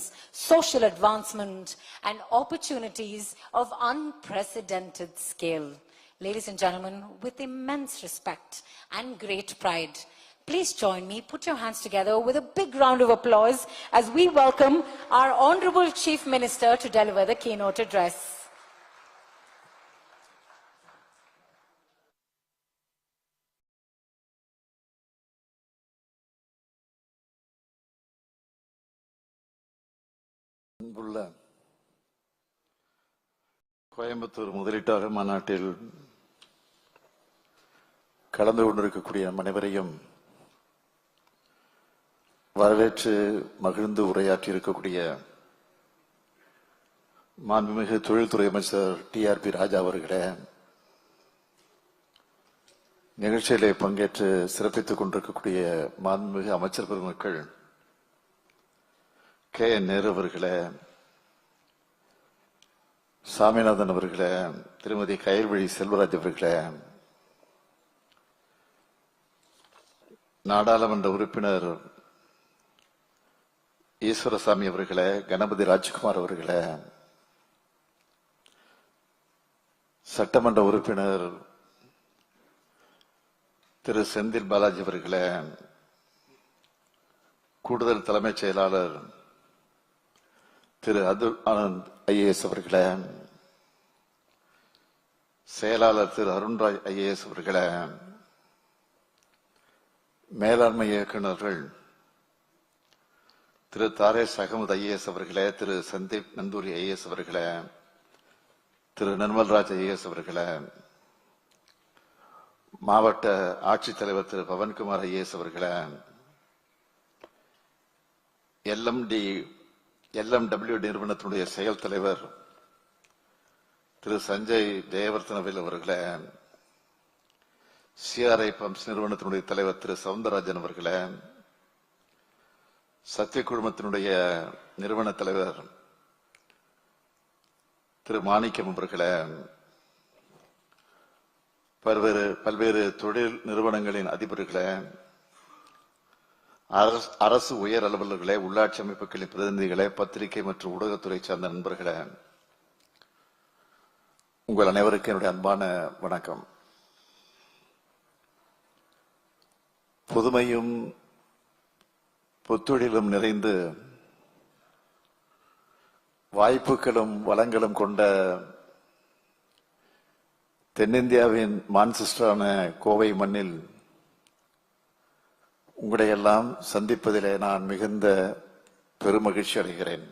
brings social advancement and opportunities of unprecedented scale. Ladies and gentlemen, with immense respect and great pride, please join me, put your hands together with a big round of applause as we welcome our Honorable Chief Minister to deliver the keynote address. Coimbatore முதலீட்டாளர் மாநாட்டில் கலந்து கொண்டிருக்கக்கூடிய அனைவரையும் வரவேற்று மகிழ்ந்து உரையாற்றி இருக்கக்கூடிய மாண்புமிகு தொழில்துறை அமைச்சர் TRP ராஜா அவர்களே, நிகழ்ச்சியிலே பங்கேற்று சிறப்பித்துக் கொண்டிருக்கக்கூடிய மாண்புமிகு அமைச்சர் பெருமக்கள் KN நேரு அவர்களே, சாமிநாதன் அவர்களே, திருமதி கயல்விழி செல்வராஜ் அவர்களே, நாடாளுமன்ற உறுப்பினர் ஈஸ்வரசாமி அவர்களே, கணபதி ராஜ்குமார் அவர்களே, சட்டமன்ற உறுப்பினர் திரு செந்தில் பாலாஜி அவர்களே, கூடுதல் தலைமைச் செயலாளர் திரு அதுல் ஆனந்த் IAS அவர்களே, செயலாளர் திரு அருண்ராய் IAS அவர்களே, மேலாண்மை இயக்குநர்கள் திரு தாரேஷ் அகமது IAS அவர்களே, திரு சந்தீப் நந்தூரி IAS அவர்களே, திரு நிர்மல்ராஜ் IAS அவர்களே, மாவட்ட ஆட்சித்தலைவர் திரு பவன்குமார் IAS அவர்களே, LMW நிறுவனத்தினுடைய செயல் தலைவர் திரு சஞ்சய் ஜெயவர்தனவேல் அவர்களே, CRI பம்ப்ஸ் நிறுவனத்தினுடைய தலைவர் திரு சவுந்தரராஜன் அவர்களே, சத்திய குழுமத்தினுடைய நிறுவன தலைவர் திரு மாணிக்கம் அவர்களே, பல்வேறு தொழில் நிறுவனங்களின் அதிபர்களே, அரசு உயர் அலுவலர்களே, உள்ளாட்சி அமைப்புகளின் பிரதிநிதிகளே, பத்திரிகை மற்றும் ஊடகத்துறை சார்ந்த நண்பர்களே, உங்கள் அனைவருக்கும் என்னுடைய அன்பான வணக்கம். புதுமையும் புத்தொழிலும் நிறைந்து வாய்ப்புகளும் வளங்களும் கொண்ட தென்னிந்தியாவின் மான்செஸ்டரான கோவை மண்ணில் உங்களையெல்லாம் சந்திப்பதிலே நான் மிகுந்த பெருமகிழ்ச்சி அடைகிறேன்.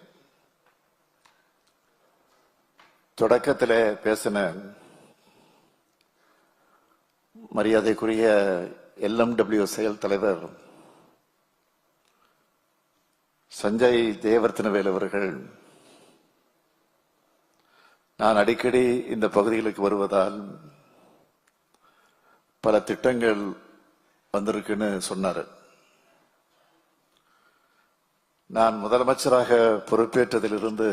தொடக்கத்திலே பேசின மரியாதைக்குரிய LMW செயல் தலைவர் சஞ்சய் ஜெயவர்தனவேல் அவர்கள், நான் அடிக்கடி இந்த பகுதிகளுக்கு வருவதால் பல திட்டங்கள் வந்திருக்குன்னு சொன்னார். நான் முதலமைச்சராக பொறுப்பேற்றதிலிருந்து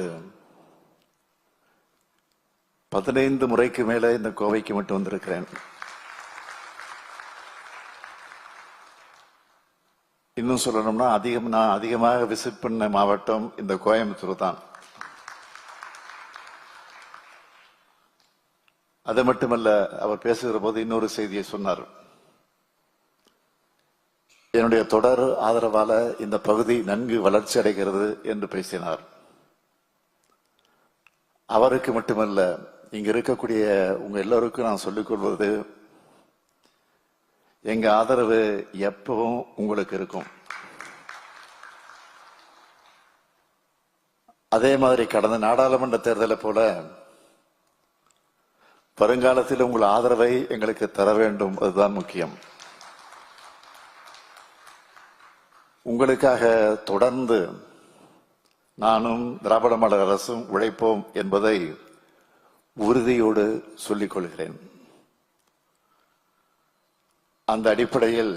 15 முறைக்கு மேல இந்த கோவைக்கு மட்டும் வந்திருக்கிறேன். இன்னும் சொல்லணும்னா நான் அதிகமாக விசிட் பண்ண மாவட்டம் இந்த கோயம்புத்தூர் தான். அது மட்டுமல்ல, அவர் பேசுகிற போது இன்னொரு செய்தியை சொன்னார். என்னுடைய தொடர் ஆதரவால இந்த பகுதி நன்கு வளர்ச்சி அடைகிறது என்று பேசினார். அவருக்கு மட்டுமல்ல, இங்க இருக்கக்கூடிய உங்க எல்லோருக்கும் நான் சொல்லிக் கொள்வது, எங்க ஆதரவு எப்பவும் உங்களுக்கு இருக்கும். அதே மாதிரி கடந்த நாடாளுமன்ற தேர்தலை போல வருங்காலத்தில் உங்கள் ஆதரவை எங்களுக்கு தர வேண்டும், அதுதான் முக்கியம். உங்களுக்காக தொடர்ந்து நானும் திராவிட மாடல் அரசும் உழைப்போம் என்பதை உறுதியோடு சொல்லிக் கொள்கிறேன். அந்த அடிப்படையில்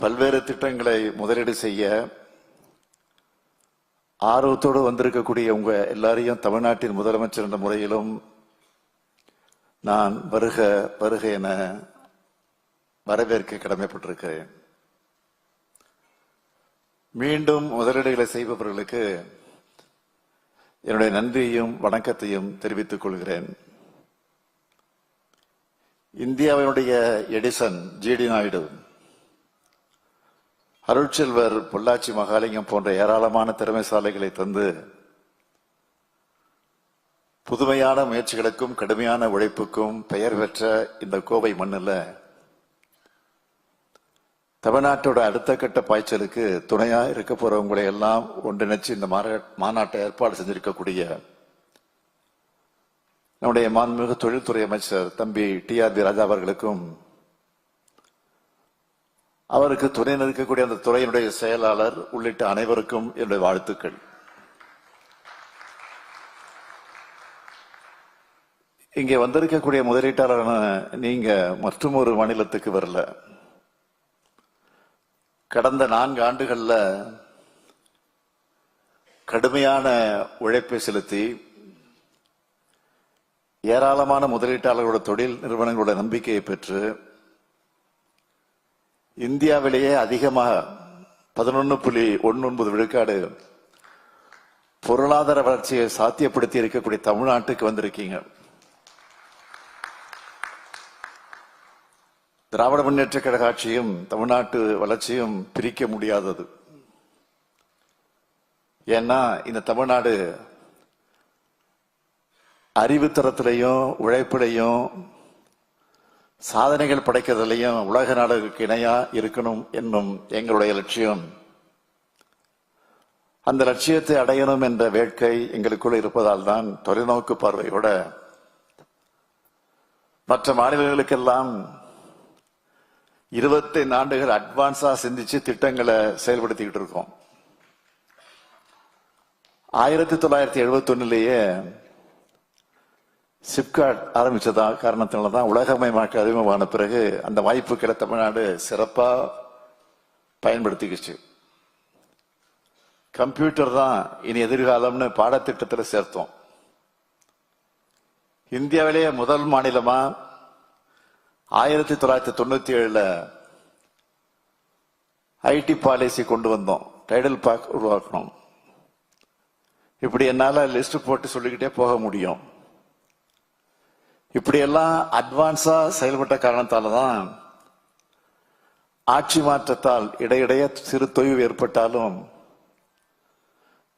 பல்வேறு திட்டங்களை முதலீடு செய்ய ஆர்வத்தோடு வந்திருக்கக்கூடிய உங்க எல்லாரையும் தமிழ்நாட்டின் முதலமைச்சர் என்ற முறையிலும் நான் வருக வருக என வரவேற்க கடமைப்பட்டிருக்கிறேன். மீண்டும் முதலீடுகளை செய்பவர்களுக்கு என்னுடைய நன்றியையும் வணக்கத்தையும் தெரிவித்துக் கொள்கிறேன். இந்தியாவினுடைய எடிசன் ஜிடி நாயுடு, அருட்செல்வர் பொள்ளாச்சி மகாலிங்கம் போன்ற ஏராளமான திறமைசாலைகளை தந்து புதுமையான முயற்சிகளுக்கும் கடுமையான உழைப்புக்கும் பெயர் பெற்ற இந்த கோவை மண்ணில் தமிழ்நாட்டோட அடுத்த கட்ட பாய்ச்சலுக்கு துணையா இருக்க போறவங்களை எல்லாம் ஒன்றிணைச்சு இந்த மாநாட்டை ஏற்பாடு செஞ்சிருக்கக்கூடிய நம்முடைய மாண்புமிகு தொழில்துறை அமைச்சர் தம்பி TRB ராஜா அவர்களுக்கும், அவருக்கு துணை நிற்கக்கூடிய அந்த துறையினுடைய செயலாளர் உள்ளிட்ட அனைவருக்கும் என்னுடைய வாழ்த்துக்கள். இங்கே வந்திருக்கக்கூடிய முதலீட்டாளரான நீங்க மற்றும் ஒரு மாநிலத்துக்கு வரல. கடந்த 4 ஆண்டுகள்ல கடுமையான உழைப்பை செலுத்தி ஏராளமான முதலீட்டாளர்களோட தொழில் நிறுவனங்களோட நம்பிக்கையை பெற்று இந்தியாவிலேயே அதிகமாக 11.19 விழுக்காடு பொருளாதார வளர்ச்சியை சாத்தியப்படுத்தி இருக்கக்கூடிய தமிழ்நாட்டுக்கு வந்திருக்கீங்க. திராவிட முன்னேற்ற கழக ஆட்சியும் தமிழ்நாட்டு வளர்ச்சியும் பிரிக்க முடியாதது. ஏன்னா இந்த தமிழ்நாடு அறிவுத்தரத்திலையும் உழைப்பிலையும் சாதனைகள் படைக்கிறதுலையும் உலக நாடுகளுக்கு இணையா இருக்கணும் என்னும் எங்களுடைய லட்சியம். அந்த லட்சியத்தை அடையணும் என்ற வேட்கை எங்களுக்குள் இருப்பதால் தான் தொலைநோக்கு பார்வையோட மற்ற மாநிலங்களுக்கெல்லாம் 25 ஆண்டுகள் அட்வான்ஸா சிந்திச்சு திட்டங்களை செயல்படுத்திக்கிட்டு இருக்கோம். 1971 சிப்காட் ஆரம்பிச்சதா காரணத்தினாலதான் உலகமயமாக்க அறிமுகமான பிறகு அந்த வாய்ப்புகளை தமிழ்நாடு சிறப்பா பயன்படுத்திக்கிச்சு. கம்ப்யூட்டர் தான் இனி எதிர்காலம்னு பாடத்திட்டத்தில் சேர்த்தோம். இந்தியாவிலேயே முதல் மாநிலமா 1997 ஐடி பாலிசி கொண்டு வந்தோம். டைடல் பார்க் உருவாக்கணும். இப்படி என்னால லிஸ்ட் போட்டு சொல்லிக்கிட்டே போக முடியும். இப்படி எல்லாம் அட்வான்ஸா செயல்பட்ட காரணத்தாலதான் ஆட்சி மாற்றத்தால் இடையிடையே சிறு தொய்வு ஏற்பட்டாலும்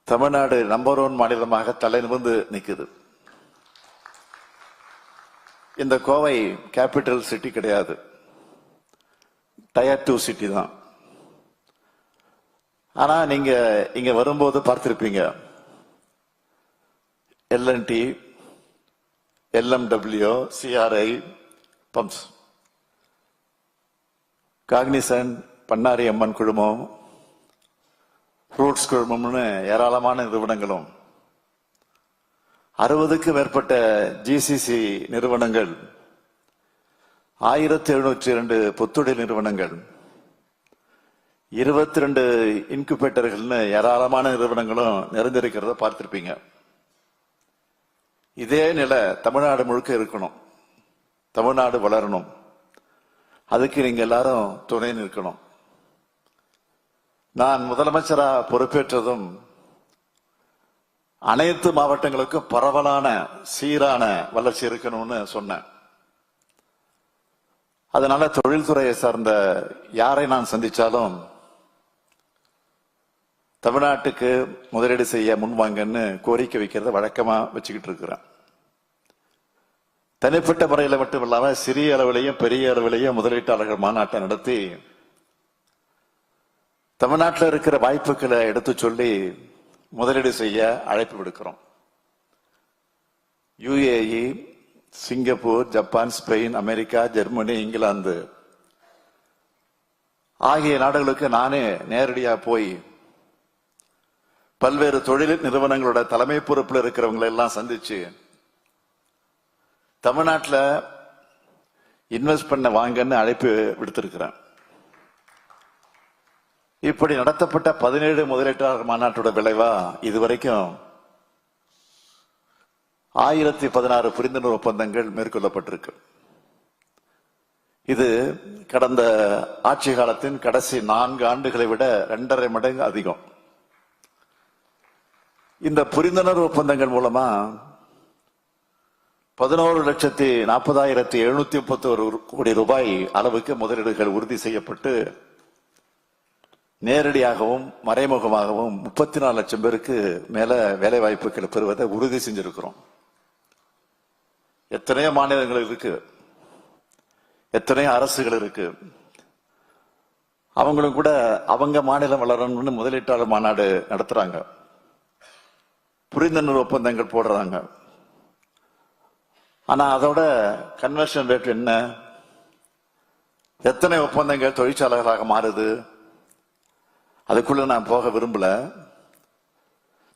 தமிழ்நாடு நம்பர் 1 மாநிலமாக தலை நிமிர்ந்து நிற்குது. இந்த கோவை கேபிட்டல் சிட்டி கிடையாது, டயர் 2 சிட்டி தான். ஆனா நீங்க இங்க வரும்போது பார்த்திருப்பீங்க, L&T, LMW, CRI, pumps, Cognizant, Bannari Amman குழுமம், ஃப்ரூட்ஸ் குழுமம்னு ஏராளமான நிறுவனங்களும் 60க்கும் மேற்பட்ட GCC நிறுவனங்கள், 1702 பொத்துடல் நிறுவனங்கள், 22 இன்குபேட்டர்கள்னு ஏராளமான நிறுவனங்களும் நிறைந்திருக்கிறத பார்த்திருப்பீங்க. இதே நிலை தமிழ்நாடு முழுக்க இருக்கணும். தமிழ்நாடு வளரணும். அதுக்கு நீங்க எல்லாரும் துணை நிற்கணும். நான் முதலமைச்சரா பொறுப்பேற்றதும் அனைத்து மாவட்டங்களுக்கும் பரவலான சீரான வளர்ச்சி இருக்கணும்னு சொன்னேன். அதனால தொழில்துறையை சார்ந்த யாரை நான் சந்திச்சாலும் தமிழ்நாட்டுக்கு முதலீடு செய்ய முன்வாங்கன்னு கோரிக்கை வைக்கிறத வழக்கமா வச்சுக்கிட்டு இருக்கிறேன். தனிப்பட்ட முறையில மட்டும் இல்லாம சிறிய அளவிலையும் பெரிய அளவிலையும் முதலீட்டாளர்கள் மாநாட்டை நடத்தி தமிழ்நாட்டில் இருக்கிற வாய்ப்புகளை எடுத்து சொல்லி முதலீடு செய்ய அழைப்பு விடுக்கிறோம். UAE, Singapore, Japan, Spain, America, Germany, England ஆகிய நாடுகளுக்கு நானே நேரடியா போய் பல்வேறு தொழில் நிறுவனங்களோட தலைமை பொறுப்பில் இருக்கிறவங்களை எல்லாம் சந்திச்சு தமிழ்நாட்டில் இன்வெஸ்ட் பண்ண வாங்கன்னு அழைப்பு விடுத்திருக்கிறேன். இப்படி நடத்தப்பட்ட 17 முதலீட்டாளர் மாநாட்டோட விளைவா இதுவரைக்கும் 1016 புரிந்துணர்வு ஒப்பந்தங்கள் மேற்கொள்ளப்பட்டிருக்கு. இது கடந்த ஆட்சி காலத்தின் கடைசி 4 ஆண்டுகளை விட 2.5 மடங்கு அதிகம். இந்த புரிந்துணர்வு ஒப்பந்தங்கள் மூலமா 11,40,731 கோடி ரூபாய் அளவுக்கு முதலீடுகள் உறுதி செய்யப்பட்டு நேரடியாகவும் மறைமுகமாகவும் 34 லட்சம் பேருக்கு மேல வேலை வாய்ப்புகள் பெறுவதை உறுதி செஞ்சிருக்கிறோம். எத்தனையோ மாநிலங்கள் இருக்கு, எத்தனையோ அரசுகள் இருக்கு. அவங்களும் கூட அவங்க மாநிலம் வளரணும்னு முதலீட்டாளர் மாநாடு நடத்துறாங்க, புரிந்துணர்வு ஒப்பந்தங்கள் போடுறாங்க. ஆனா அதோட கன்வர்ஷன் ரேட் என்ன? எத்தனை ஒப்பந்தங்கள் தொழிற்சாலைகளாக மாறுது? அதுக்குள்ள நான் போக விரும்பல.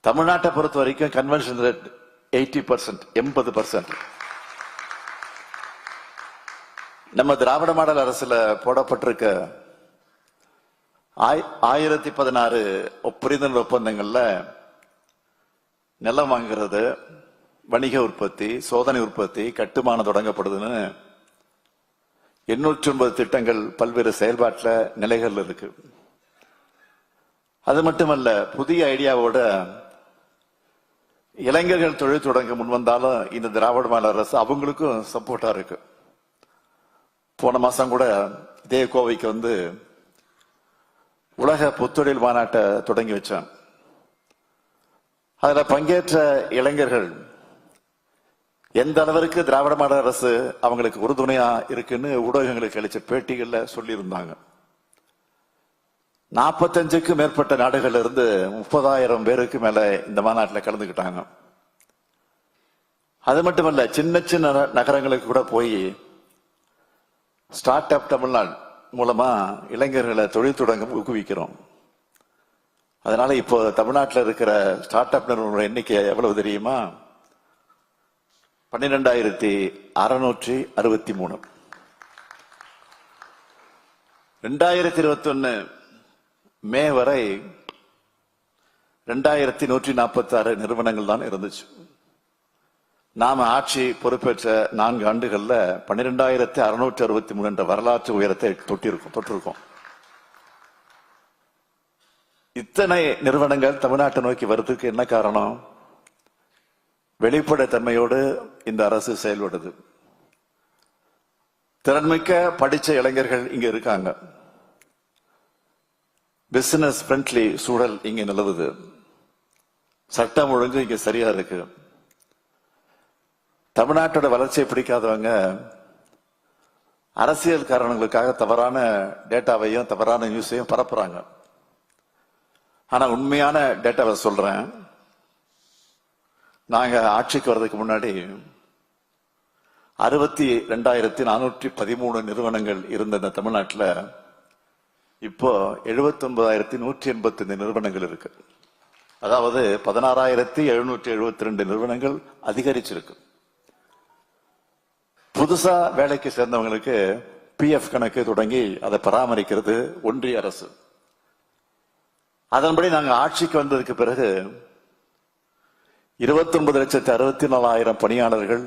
தமிழ்நாட்டை பொறுத்த வரைக்கும் கன்வென்ஷன் ரேட் 80%, 80%. நம்ம திராவிட மாடல் அரசுல போடப்பட்டிருக்க 1016 புரிந்துணர்வு ஒப்பந்தங்கள்ல நிலம் வாங்குறது, வணிக உற்பத்தி, சோதனை உற்பத்தி, கட்டுமானம் தொடங்கப்படுதுன்னு 809 திட்டங்கள் பல்வேறு செயல்பாட்டில் நிலைகள் இருக்கு. அது மட்டுமல்ல, புதிய ஐடியாவோட இளைஞர்கள் தொழில் தொடங்க முன்வந்தாலும் இந்த திராவிட மாடல் அரசு அவங்களுக்கும் சப்போர்ட்டா இருக்கு. போன மாசம் கூட இதே கோவைக்கு வந்து உலக புத்தொழில் மாநாட்டை தொடங்கி வச்சான். அதுல பங்கேற்ற இளைஞர்கள் எந்த அளவிற்கு திராவிட மாடல் அரசு அவங்களுக்கு உறுதுணையா இருக்குன்னு ஊடகங்களுக்கு அளிச்ச பேட்டிகள்ல சொல்லியிருந்தாங்க. 45க்கும் மேற்பட்ட நாடுகள்ல இருந்து 30,000 பேருக்கு மேல இந்த மாநாட்டில் கலந்துக்கிட்டாங்க. அது மட்டுமல்ல, சின்ன சின்ன நகரங்களுக்கு கூட போய் ஸ்டார்ட் அப் தமிழ்நாடு மூலமா இளைஞர்களை தொழில் தொடங்க ஊக்குவிக்கிறோம். அதனால இப்போ தமிழ்நாட்டில் இருக்கிற ஸ்டார்ட் அப் நிறுவனங்களோட எண்ணிக்கை எவ்வளவு தெரியுமா? 12,663. 2021 மே வரை 2,146 நிறுவனங்கள் தான் இருந்துச்சு. நாம ஆட்சி பொறுப்பேற்ற 4 ஆண்டுகள்ல 12,663 என்ற வரலாற்று உயரத்தை தொட்டிருக்கோம். இத்தனை நிறுவனங்கள் தமிழ்நாட்டை நோக்கி வருவதற்கு என்ன காரணம்? வெளிப்படைத்தன்மையோடு இந்த அரசு செயல்படுது. திறன்மிக்க படிச்ச இளைஞர்கள் இங்க இருக்காங்க. பிசினஸ் ஃப்ரெண்ட்லி சூழல் இங்க நிலவுது. சட்டம் ஒழுங்கு இங்க சரியா இருக்கு. தமிழ்நாட்டோட வளர்ச்சியை பிடிக்காதவங்க அரசியல் காரணங்களுக்காக தவறான டேட்டாவையும் தவறான நியூஸையும் பரப்புறாங்க. ஆனா உண்மையான டேட்டாவை சொல்றேன். நாங்க ஆட்சிக்கு வர்றதுக்கு முன்னாடி 62,413 நிறுவனங்கள் இருந்த இந்த தமிழ்நாட்டில் இப்போ 79,185 நிறுவனங்கள் இருக்கு. அதாவது 16,772 நிறுவனங்கள் அதிகரிச்சிருக்கு. புதுசா வேலைக்கு சேர்ந்தவங்களுக்கு PF கணக்கு தொடங்கி அதை பராமரிக்கிறது ஒன்றிய அரசு. அதன்படி நாங்க ஆட்சிக்கு வந்ததுக்கு பிறகு 29,64,000 பணியாளர்கள்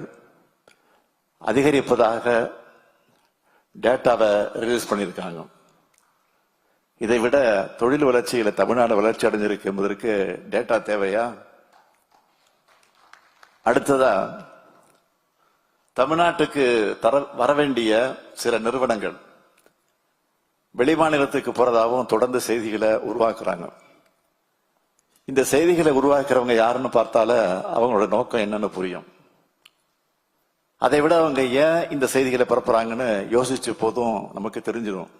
அதிகரிப்பதாக டேட்டாவை ரிலீஸ் பண்ணியிருக்காங்க. இதை விட தொழில் வளர்ச்சியில தமிழ்நாடு வளர்ச்சி அடைஞ்சிருக்கு என்பதற்கு டேட்டா தேவையா? அடுத்ததா, தமிழ்நாட்டுக்கு வர வேண்டிய சில நிறுவனங்கள் வெளிமாநிலத்துக்கு போறதாகவும் தொடர்ந்து செய்திகளை உருவாக்குறாங்க. இந்த செய்திகளை உருவாக்குறவங்க யாருன்னு பார்த்தால அவங்களோட நோக்கம் என்னன்னு புரியும். அதை விட அவங்க ஏன் இந்த செய்திகளை பரப்புறாங்கன்னு யோசிச்ச போதும் நமக்கு தெரிஞ்சிடும்.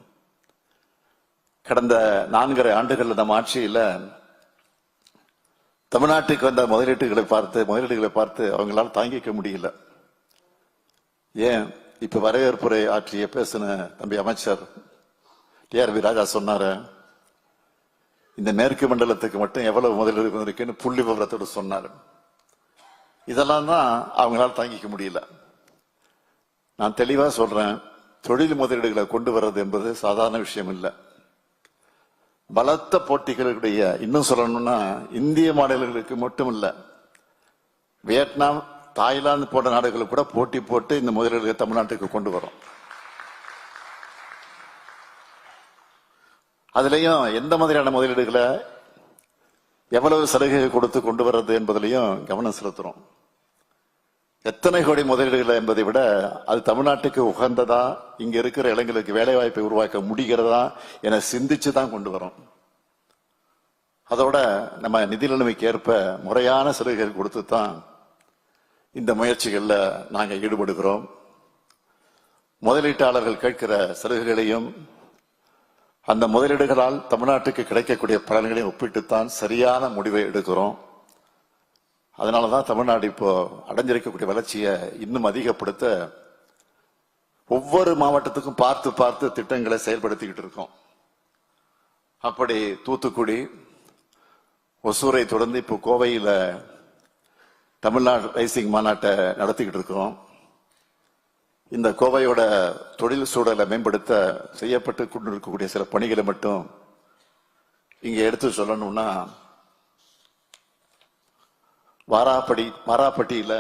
கடந்த 4.5 ஆண்டுகள்ல நம்ம ஆட்சியில தமிழ்நாட்டுக்கு வந்த முதலீடுகளை பார்த்து அவங்களால தாங்கிக்க முடியல. ஏன், இப்ப வரவேற்புரை ஆற்றிய பேசின தம்பி அமைச்சர் TRV ராஜா சொன்னாரு, இந்த மேற்கு மண்டலத்துக்கு மட்டும் எவ்வளவு முதலீடு இருக்குன்னு புள்ளி விவரத்தோடு சொன்னாரு. இதெல்லாம் தான் அவங்களால தாங்கிக்க முடியல. நான் தெளிவா சொல்றேன், தொழில் முதலீடுகளை கொண்டு வர்றது என்பது சாதாரண விஷயம் இல்லை. பலத்த போட்டிகளுடைய, இன்னும் சொல்லணும்னா இந்திய மாநிலங்களுக்கு மட்டும் இல்ல, வியட்நாம், தாய்லாந்து போன்ற நாடுகளுக்கு கூட போட்டி போட்டு இந்த முதலீடுகளை தமிழ்நாட்டுக்கு கொண்டு வரும். அதுலயும் எந்த மாதிரியான முதலீடுகளை எவ்வளவு சலுகை கொடுத்து கொண்டு வர்றது என்பதிலையும் கவனம் செலுத்துறோம். எத்தனை கோடி முதலீடுகளை என்பதை விட அது தமிழ்நாட்டுக்கு உகந்ததா, இங்க இருக்கிற இளைஞர்களுக்கு வேலை வாய்ப்பை உருவாக்க முடிகிறதா என சிந்திச்சு தான் கொண்டு வரோம். அதோட நம்ம நிதி நிலைமைக்கு ஏற்ப முறையான சலுகைகள் கொடுத்து தான் இந்த முயற்சிகள்ல நாங்க ஈடுபடுகிறோம். முதலீட்டாளர்கள் கேட்கிற சலுகைகளையும் அந்த முதலீடுகளால் தமிழ்நாட்டுக்கு கிடைக்கக்கூடிய பலன்களையும் ஒப்பிட்டுத்தான் சரியான முடிவை எடுக்கிறோம். அதனாலதான் தமிழ்நாடு இப்போ அடைஞ்சிருக்கக்கூடிய வளர்ச்சியை இன்னும் அதிகப்படுத்த ஒவ்வொரு மாவட்டத்துக்கும் பார்த்து பார்த்து திட்டங்களை செயல்படுத்திக்கிட்டு இருக்கோம். அப்படி தூத்துக்குடி, ஒசூரை தொடர்ந்து இப்போ கோவையில் தமிழ்நாடு ரைசிங் மாநாட்டை நடத்திக்கிட்டு இருக்கோம். இந்த கோவையோட தொழில் சூழலை மேம்படுத்த செய்யப்பட்டு கொண்டிருக்கக்கூடிய சில பணிகளை மட்டும் இங்க எடுத்து சொல்லணும்னா, வாராப்பட்டியில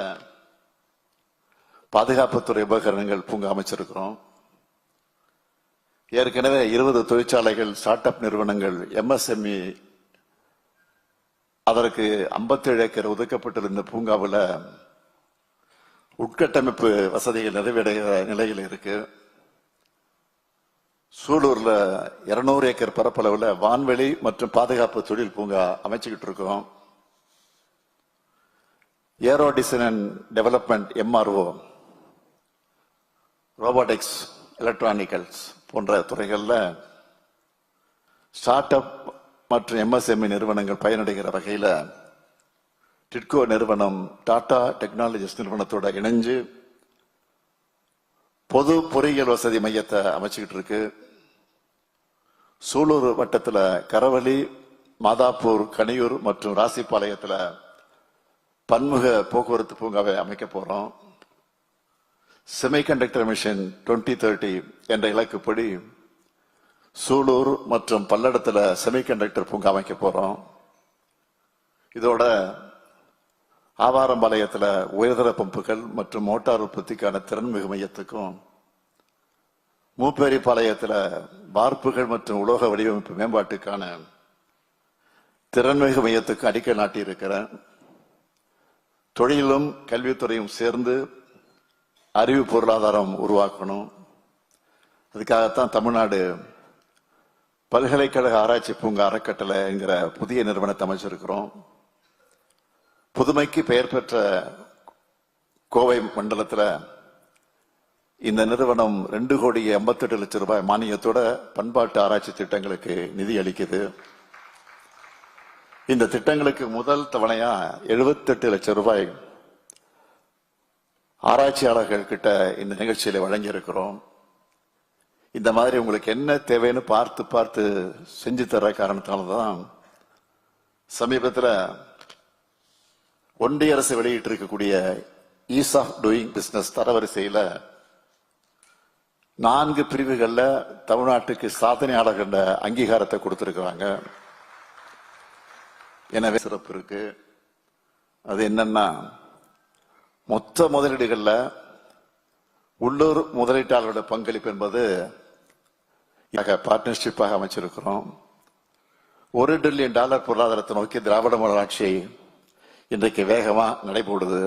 பாதுகாப்புத்துறை உபகரணங்கள் பூங்கா அமைச்சிருக்கிறோம். ஏற்கனவே 20 தொழிற்சாலைகள், ஸ்டார்ட் அப் நிறுவனங்கள், MSME அதற்கு 57 ஏக்கர் ஒதுக்கப்பட்டிருந்த பூங்காவில் உட்கட்டமைப்பு வசதிகள் நிறைவேறுகிற நிலையில் இருக்கு. சூலூர்ல 200 ஏக்கர் பரப்பளவுல வான்வெளி மற்றும் பாதுகாப்பு தொழில் பூங்கா அமைச்சுக்கிட்டு இருக்கோம். Aero design and development, MRO, robotics, எலக்ட்ரானிக்கல்ஸ் போன்ற துறைகள்ல ஸ்டார்ட் அப் மற்றும் MSME நிறுவனங்கள் பயனடைகிற வகையில டிட்கோ நிறுவனம் டாடா டெக்னாலஜிஸ் நிறுவனத்தோட இணைஞ்சு பொது பொறியியல் வசதி மையத்தை அமைச்சுக்கிட்டு இருக்கு. சூலூர் வட்டத்துல கரவலி, மாதாப்பூர், கனியூர் மற்றும் ராசிபாளையத்துல பன்முக போக்குவரத்து பூங்காவை அமைக்க போறோம். செமிகண்டக்டர் மிஷன் 2030 என்ற இலக்குப்படி சூலூர் மற்றும் பல்லடத்துல செமிகண்டக்டர் பூங்கா அமைக்க போறோம். இதோட ஆவாரம்பாளையத்துல உயர்தர பம்புகள் மற்றும் மோட்டார் உற்பத்திக்கான திறன்மிகு மையத்துக்கும், மூப்பேரிப்பாளையத்துல வார்ப்புகள் மற்றும் உலோக வடிவமைப்பு மேம்பாட்டுக்கான திறன்மிகு மையத்துக்கு அடிக்கல் நாட்டி இருக்கிறேன். தொழிலும் கல்வித்துறையும் சேர்ந்து அறிவு பொருளாதாரம் உருவாக்கணும். அதுக்காகத்தான் தமிழ்நாடு பல்கலைக்கழக ஆராய்ச்சி பூங்கா அறக்கட்டளை என்கிற புதிய நிறுவனத்தை அமைச்சிருக்கிறோம். புதுமைக்கு பெயர் பெற்ற கோவை மண்டலத்தில் இந்த நிறுவனம் 2,58,00,000 மானியத்தோட பண்பாட்டு ஆராய்ச்சி திட்டங்களுக்கு நிதி அளிக்குது. இந்த திட்டங்களுக்கு முதல் தவணையா 78 லட்சம் ரூபாய் ஆராய்ச்சியாளர்கள் கிட்ட இந்த நிகழ்ச்சியில வழங்கி இருக்கிறோம். இந்த மாதிரி உங்களுக்கு என்ன தேவைன்னு பார்த்து பார்த்து செஞ்சு தர காரணத்தால்தான் சமீபத்தில் ஒன்றிய அரசு வெளியிட்டு இருக்கக்கூடிய ஈஸ் ஆஃப் டூயிங் பிசினஸ் தரவரிசையில 4 பிரிவுகள்ல தமிழ்நாட்டுக்கு சாதனையாளர்கள் அங்கீகாரத்தை கொடுத்திருக்கிறாங்க. எனவே சிறப்பு இருக்கு. அது என்னன்னா, மொத்த முதலீடுகள்ல உள்ளூர் முதலீட்டாளர்களோட பங்களிப்பு என்பது பார்ட்னர்ஷிப்பாக அமைச்சிருக்கிறோம். $1 டிரில்லியன் பொருளாதாரத்தை நோக்கி திராவிட மாடல் ஆட்சி இன்றைக்கு வேகமா நடைபெறுது.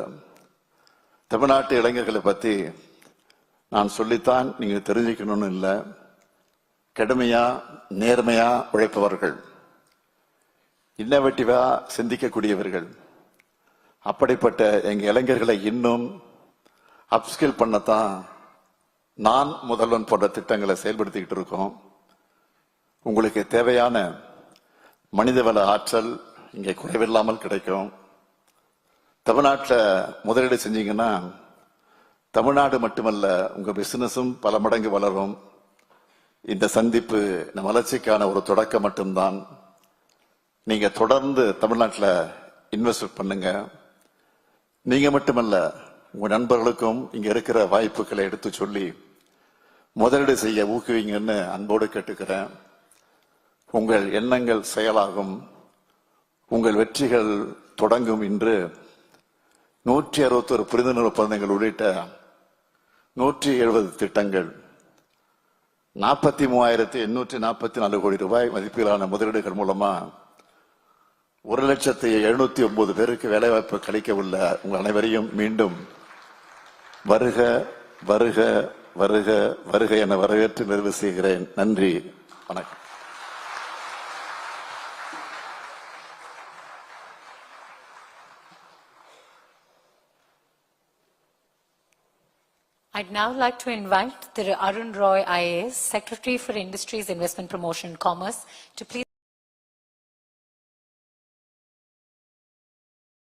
தமிழ்நாட்டு இளைஞர்களை பத்தி நான் சொல்லித்தான் நீங்க தெரிஞ்சுக்கணும்னு இல்லை. கடுமையா நேர்மையா உழைப்பவர்கள், இன்னோவேட்டிவா சிந்திக்கக்கூடியவர்கள். அப்படிப்பட்ட எங்க இளைஞர்களை இன்னும் அப்ஸ்கில் பண்ணத்தான் நான் முதல்வன் போன்ற திட்டங்களை செயல்படுத்திக்கிட்டு இருக்கோம். உங்களுக்கு தேவையான மனிதவள ஆற்றல் இங்கே குறைவில்லாமல் கிடைக்கும். தமிழ்நாட்டில் முதலீடு செஞ்சீங்கன்னா தமிழ்நாடு மட்டுமல்ல, உங்க பிசினஸும் பல மடங்கு வளரும். இந்த சந்திப்பு நம் வளர்ச்சிக்கான ஒரு தொடக்கம் மட்டும்தான். நீங்க தொடர்ந்து தமிழ்நாட்டில் இன்வெஸ்ட் பண்ணுங்க. நீங்க மட்டுமல்ல, உங்க நண்பர்களுக்கும் இங்க இருக்கிற வாய்ப்புகளை எடுத்து சொல்லி முதலீடு செய்ய ஊக்குவிங்கன்னு அன்போடு கேட்டுக்கிறேன். உங்கள் எண்ணங்கள் செயலாகும், உங்கள் வெற்றிகள் தொடங்கும். இன்று 161 புரிந்துணர்வு ஒப்பந்தங்கள் உள்ளிட்ட 170 திட்டங்கள் 43,844 கோடி ரூபாய் மதிப்பிலான முதலீடுகள் மூலமா 1,709,000 பேருக்கு வேலைவாய்ப்பு கிடைக்க உள்ள உங்கள் அனைவரையும் மீண்டும் வருக வருக வருக வருக என வரவேற்று நிறைவு செய்கிறேன். நன்றி, வணக்கம். I'd now like to invite Thiru Arun Roy IAS, Secretary for Industries, Investment Promotion and Commerce, to please